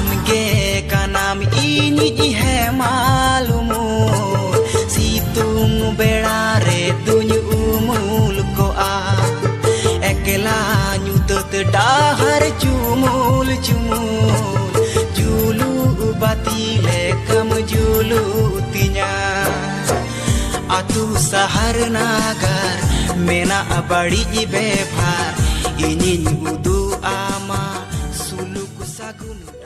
Amge kanam ini ihe malumu situng beda re dunyu umul koa ekela nyutot dahar cumul cumul julu batile kam julu tinya atu sahar nagar mena abadi bebhar ini udu ama suluk sagun